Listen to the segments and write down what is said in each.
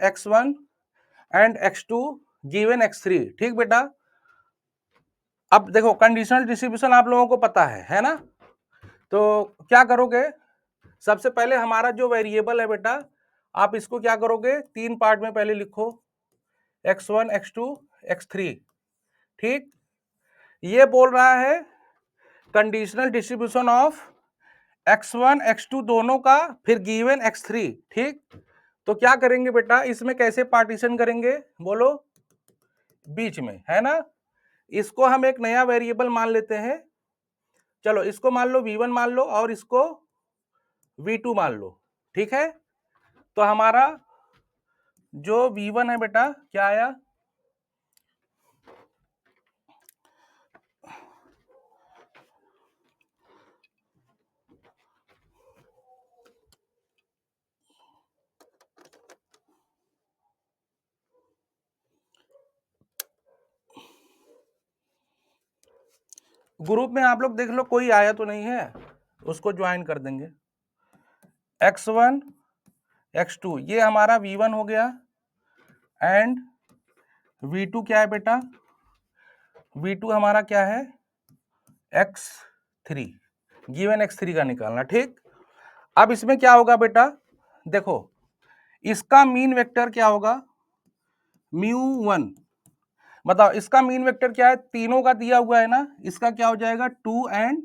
x1 and x2 given x3। ठीक बेटा, अब देखो कंडीशनल डिस्ट्रीब्यूशन आप लोगों को पता है ना। तो क्या करोगे, सबसे पहले हमारा जो वेरिएबल है बेटा, आप इसको क्या करोगे, 3 पार्ट में पहले लिखो, x1 x2 x3। ठीक, ये बोल रहा है conditional distribution of x1 x2 दोनों का, फिर गिवन x3। ठीक, तो क्या करेंगे बेटा, इसमें कैसे पार्टीशन करेंगे, बोलो, बीच में, है ना। इसको हम एक नया वेरिएबल मान लेते हैं, चलो इसको मान लो v1 मान लो और इसको v2 मान लो। ठीक है, तो हमारा जो v1 है बेटा क्या आया, ग्रुप में आप लोग देख लो कोई आया तो नहीं है, उसको ज्वाइन कर देंगे। x1 x2 ये हमारा v1 हो गया, एंड v2 क्या है बेटा, v2 हमारा क्या है, x3, गिवन x3 का निकालना। ठीक, अब इसमें क्या होगा बेटा, देखो इसका मीन वेक्टर क्या होगा, μ1। बताओ इसका मीन वेक्टर क्या है, तीनों का दिया हुआ है ना, इसका क्या हो जाएगा 2 एंड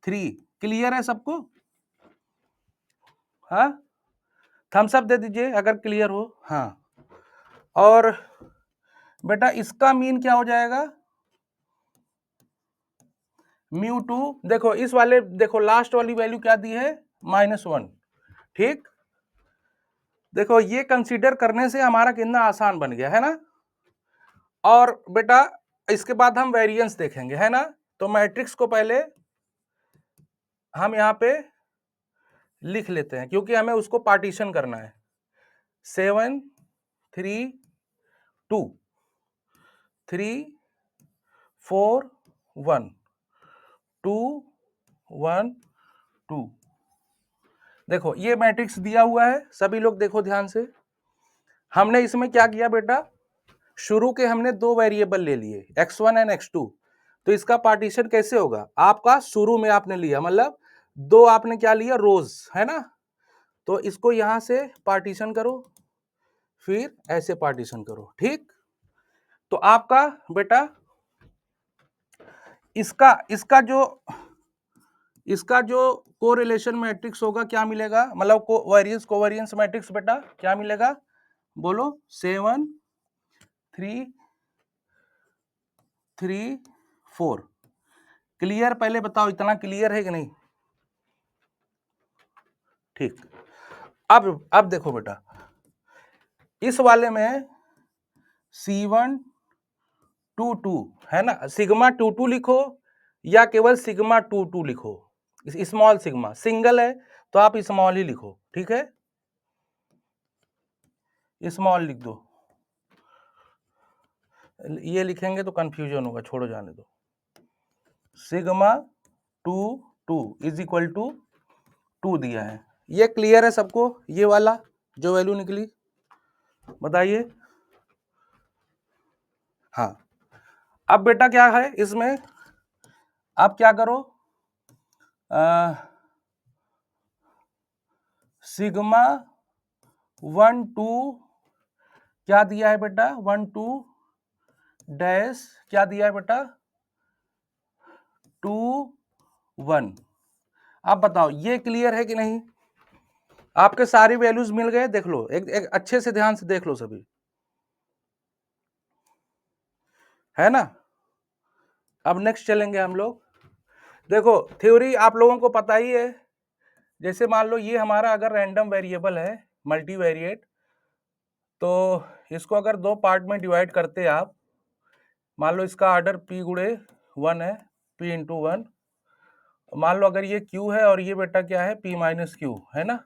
3। क्लियर है सबको, हाँ, थम्स अप दे दीजिए अगर क्लियर हो। हाँ, और बेटा इसका मीन क्या हो जाएगा, μ2। देखो इस वाले, देखो लास्ट वाली वैल्यू क्या दी है, -1। ठीक, देखो ये कंसीडर करने से हमारा कितना आसान बन गया है ना। और बेटा इसके बाद हम वेरिएंस देखेंगे, है ना। तो मैट्रिक्स को पहले हम यहाँ पे लिख लेते हैं, क्योंकि हमें उसको पार्टीशन करना है। 7 3 2 3 4 1 2 1 2। देखो ये मैट्रिक्स दिया हुआ है, सभी लोग देखो ध्यान से। हमने इसमें क्या किया बेटा, शुरू के हमने 2 वेरिएबल ले लिए, x1 एंड x2। तो इसका पार्टीशन कैसे होगा, आपका शुरू में आपने लिया, मतलब 2 आपने क्या लिया, रोज, है ना। तो इसको यहां से पार्टीशन करो, फिर ऐसे पार्टीशन करो। ठीक, तो आपका बेटा इसका जो कोरिलेशन मैट्रिक्स होगा क्या मिलेगा, मतलब कोवेरियंस मैट्रिक्स बेटा क्या मिलेगा, बोलो, 7 3 3 4। क्लियर, पहले बताओ इतना क्लियर है कि नहीं। ठीक, अब देखो बेटा, इस वाले में C1 2 है ना, सिग्मा 2 लिखो या केवल सिग्मा 2 लिखो, स्मॉल सिग्मा, सिंगल है तो आप स्मॉल ही लिखो। ठीक है, स्मॉल लिख दो, ये लिखेंगे तो कंफ्यूजन होगा, छोड़ो जाने दो। सिग्मा 2 इज इक्वल टू 2 दिया है, ये क्लियर है सबको, ये वाला जो वैल्यू निकली, बताइए। हाँ, अब बेटा क्या है इसमें, आप क्या करो, सिग्मा 1 2 क्या दिया है बेटा, 1 2 डैश क्या दिया है बेटा, 2 1। आप बताओ ये क्लियर है कि नहीं, आपके सारी वैल्यूज मिल गए, देख लो, एक अच्छे से ध्यान से देख लो सभी, है ना। अब नेक्स्ट चलेंगे हम लोग, देखो थ्योरी आप लोगों को पता ही है। जैसे मान लो ये हमारा अगर रैंडम वेरिएबल है, मल्टीवेरिएट, तो इसको अगर 2 पार्ट में डिवाइड करते आप, मान लो इसका ऑर्डर p गुणे 1 है, p इंटू 1। मान लो अगर ये q है और ये बेटा क्या है, p माइनस क्यू, है ना,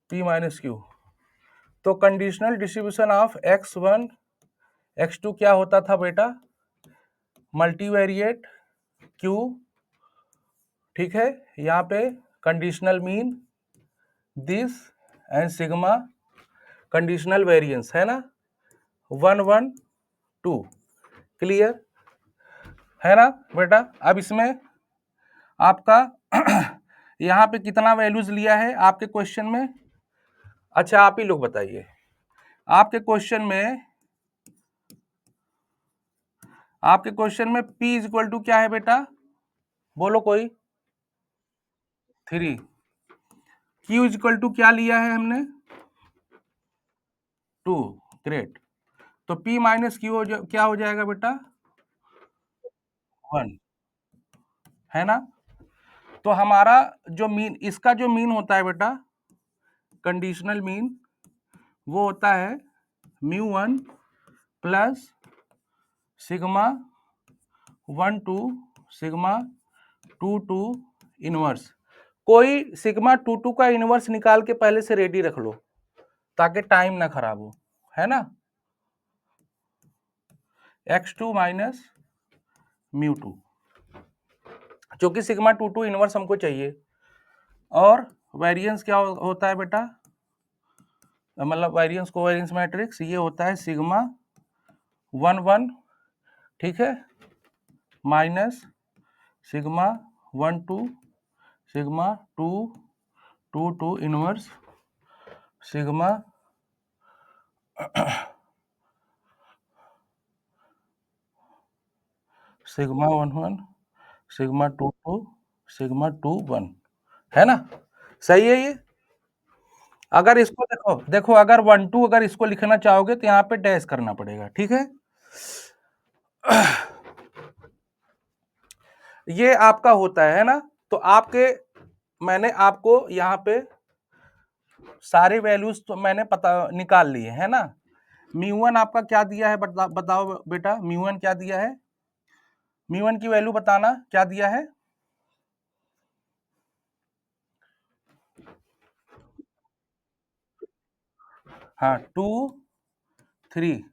p माइनस क्यू। तो conditional distribution of x1 x2 क्या होता था बेटा, मल्टीवेरिएट q। ठीक है, यहाँ पे conditional mean this and sigma conditional variance है ना, 1 1 2, क्लियर है ना बेटा। अब इसमें आपका यहाँ पे कितना वैल्यूज लिया है आपके क्वेश्चन में? अच्छा आप ही लोग बताइए, आपके क्वेश्चन में P इज इक्वल टू क्या है बेटा, बोलो कोई? 3। Q इज इक्वल टू क्या लिया है हमने? 2। ग्रेट। तो P माइनस Q क्या हो जाएगा बेटा? 1, है ना। तो हमारा जो मीन, इसका जो मीन होता है बेटा, कंडीशनल मीन, वो होता है μ1 प्लस सिग्मा 1 2 सिग्मा 2 2 इनवर्स। कोई सिग्मा 2 2 का इनवर्स निकाल के पहले से रेडी रख लो ताकि टाइम ना खराब हो, है ना। x2 माइनस μ2, क्योंकि सिग्मा 2 2 इनवर्स हमको चाहिए। और वेरिएंस क्या होता है बेटा, मतलब वेरिएंस कोवेरिएंस मैट्रिक्स ये होता है सिग्मा 1 1, ठीक है, minus sigma 1 2 sigma 2 2 2 inverse sigma sigma 1 1 sigma 2 2 sigma 2 1, है ना। सही है ये। अगर इसको देखो देखो अगर 1 2 अगर इसको लिखना चाहोगे तो यहाँ पे डैश करना पड़ेगा, ठीक है। ये आपका होता है ना। तो आपके, मैंने आपको यहाँ पे सारे वैल्यूज तो मैंने पता निकाल लिए है ना। μ1 आपका क्या दिया है बताओ बेटा, μ1 क्या दिया है? μ1 की वैल्यू बताना क्या दिया है? हाँ 2 3,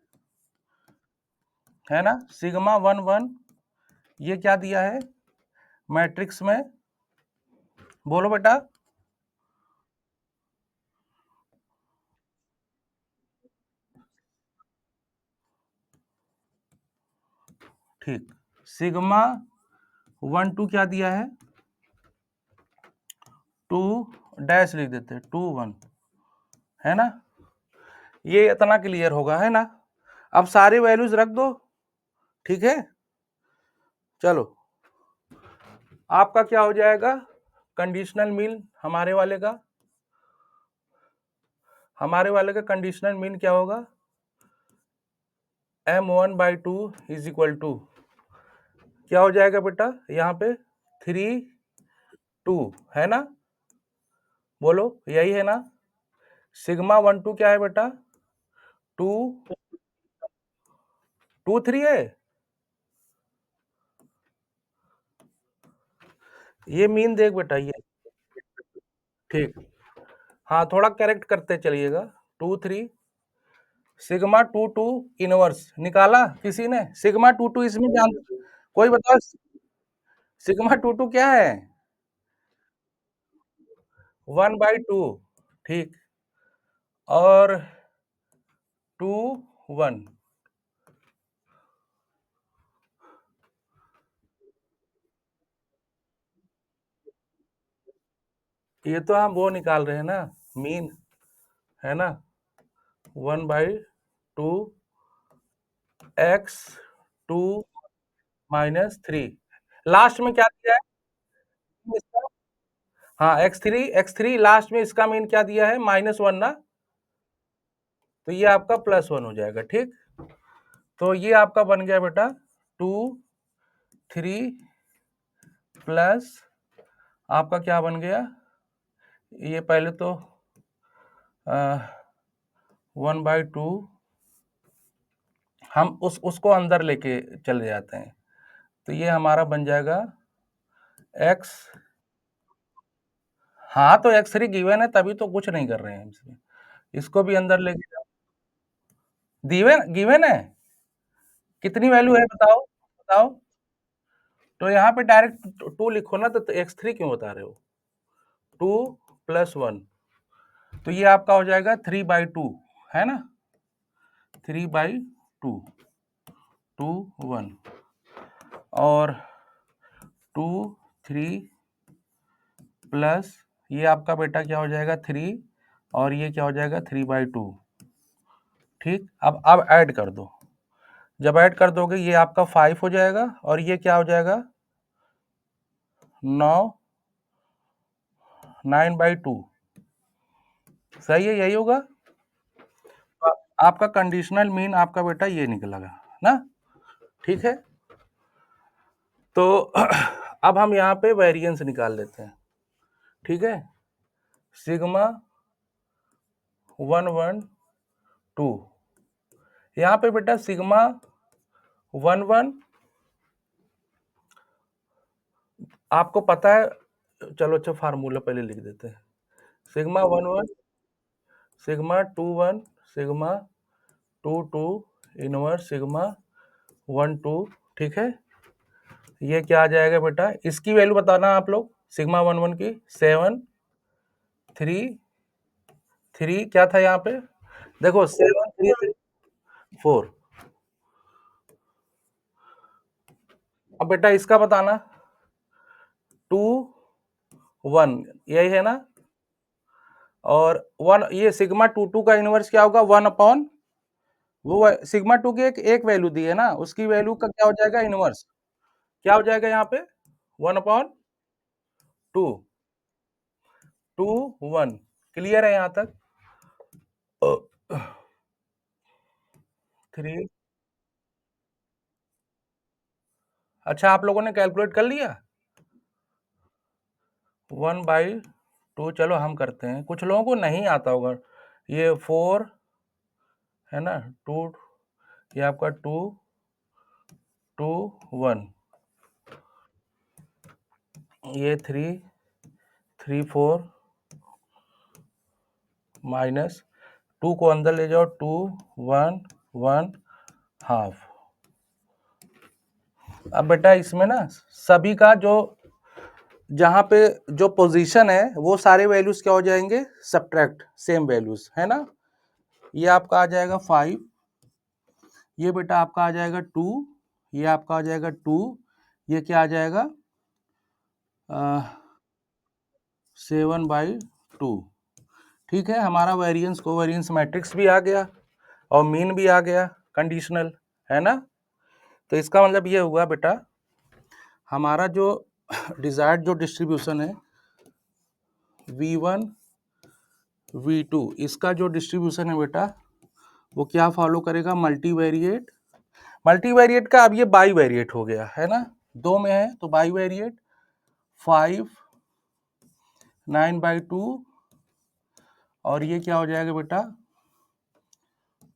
है ना। सिग्मा 1 1 ये क्या दिया है मैट्रिक्स में, बोलो बेटा। ठीक, सिग्मा 1 2 क्या दिया है? 2 डैश लिख देते हैं 2 1, है ना। ये इतना क्लियर होगा, है ना। अब सारे वैल्यूज रख दो, ठीक है। चलो आपका क्या हो जाएगा कंडीशनल मीन, हमारे वाले का कंडीशनल मीन क्या होगा? m1/2 इज इक्वल टू क्या हो जाएगा बेटा यहाँ पे? 3 2, है ना, बोलो यही है ना। सिग्मा 1 2 क्या है बेटा? 2 2 3 है। ये मीन देख बेटा ये, ठीक, हाँ थोड़ा करेक्ट करते चलिएगा। 2 3 सिग्मा 2 2 इनवर्स निकाला किसी ने? सिग्मा 2 2 इसमें जान, कोई बताओ सिग्मा 2 2 क्या है? 1/2, ठीक, और 2 1, ये तो हम वो निकाल रहे हैं ना मीन, है ना। 1/2 x 2 -3, लास्ट में क्या दिया है इसका? हाँ x3 लास्ट में इसका मीन क्या दिया है? -1 ना। तो ये आपका +1 हो जाएगा, ठीक। तो ये आपका बन गया बेटा 2 3 प्लस आपका क्या बन गया? ये पहले तो 1/2 हम उसको अंदर लेके चले जाते हैं, तो ये हमारा बन जाएगा x, हाँ तो x3 गिवन है तभी तो कुछ नहीं कर रहे हैं इसमें, इसको भी अंदर लेके जाओ। गिवन गिवन है, कितनी वैल्यू है बताओ बताओ। तो यहाँ पे डायरेक्ट 2 लिखो ना, तो x3 क्यों बता रहे हो? 2 + 1, तो ये आपका हो जाएगा 3/2, है ना, 3/2, 2 1, और 2 3 प्लस ये आपका बेटा क्या हो जाएगा 3, और ये क्या हो जाएगा 3/2। ठीक, अब ऐड कर दो, जब ऐड कर दोगे ये आपका 5 हो जाएगा, और ये क्या हो जाएगा 9, 9/2। सही है, यही होगा। तो आपका कंडीशनल मीन आपका बेटा ये निकलेगा ना। ठीक है, तो अब हम यहाँ पे वेरिएंस निकाल लेते हैं। ठीक है, सिग्मा 1 1 2, यहाँ पे बेटा सिग्मा 1 1 आपको पता है, चलो अच्छा फार्मूला पहले लिख देते हैं। Sigma 1 1, sigma 2 1, sigma 2 2 inverse sigma 1 2। ठीक है, ये क्या आ जाएगा बेटा, इसकी वैल्यू बताना आप लोग, सिग्मा 1 1 की 7 3 3 क्या था यहाँ पे, देखो 7 3 4। अब बेटा इसका बताना 2 1, यही है ना, और 1, ये सिग्मा 2 2 का इनवर्स क्या होगा 1 अपॉन, वो सिग्मा 2 की एक वैल्यू दी है ना, उसकी वैल्यू का क्या हो जाएगा इनवर्स, क्या हो जाएगा यहाँ पे 1 अपॉन 2, 2 1। क्लियर है यहाँ तक। 3, अच्छा आप लोगों ने कैलकुलेट कर लिया 1/2, चलो हम करते हैं, कुछ लोगों को नहीं आता होगा। ये 4 है ना, 2, ये आपका 2 2 1, ये 3 3 4 माइनस 2 को अंदर ले जाओ 2 1 1 हाफ। अब बेटा इसमें ना सभी का जो जहां पे जो पोजीशन है वो सारे वैल्यूज क्या हो जाएंगे सब्ट्रैक्ट, सेम वैल्यूज है ना। ये आपका आ जाएगा 5, ये बेटा आपका आ जाएगा 2, ये आपका आ जाएगा 2, ये क्या आ जाएगा 7/2। ठीक है, हमारा वेरिएंस कोवेरिएंस मैट्रिक्स भी आ गया और मीन भी आ गया कंडीशनल, है ना। तो इसका मतलब ये हुआ बेटा हमारा जो डिजायर्ड जो डिस्ट्रीब्यूशन है V1 V2, इसका जो डिस्ट्रीब्यूशन है बेटा वो क्या फॉलो करेगा मल्टीवेरिएट, मल्टीवेरिएट का अब ये बाई वेरिएट हो गया है ना, दो में है तो बाई वेरिएट 5 9/2, और ये क्या हो जाएगा बेटा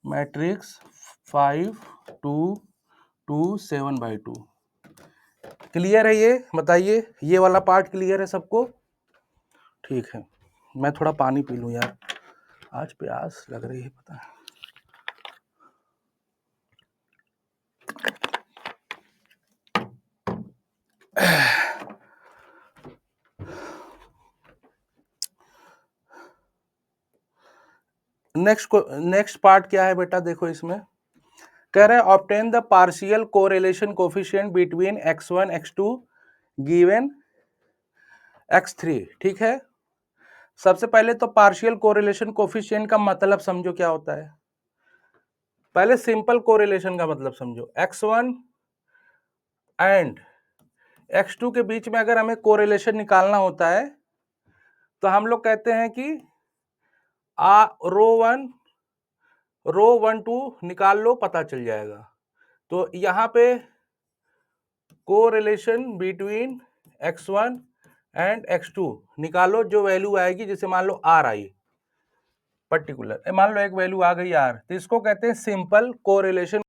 मैट्रिक्स 5 2 2 7/2। क्लियर है, ये बताइए ये वाला पार्ट क्लियर है सबको। ठीक है, मैं थोड़ा पानी पी लूं यार, आज प्यास लग रही है पता है। नेक्स्ट पार्ट क्या है बेटा, देखो इसमें कह रहे हैं obtain the partial correlation coefficient between x1 x2 given x3। ठीक है, सबसे पहले तो पार्शियल कोरिलेशन कोफिशिएंट का मतलब समझो क्या होता है, पहले सिंपल कोरिलेशन का मतलब समझो, x1 एंड x2 के बीच में अगर हमें कोरिलेशन निकालना होता है तो हम लोग कहते हैं कि रो 1 2 निकाल लो पता चल जाएगा। तो यहाँ पे correlation between x1 and x2 निकालो, जो वैल्यू आएगी जैसे मान लो r आई पर्टिकुलर, मान लो एक वैल्यू आ गई r, तो इसको कहते हैं सिंपल कोरिलेशन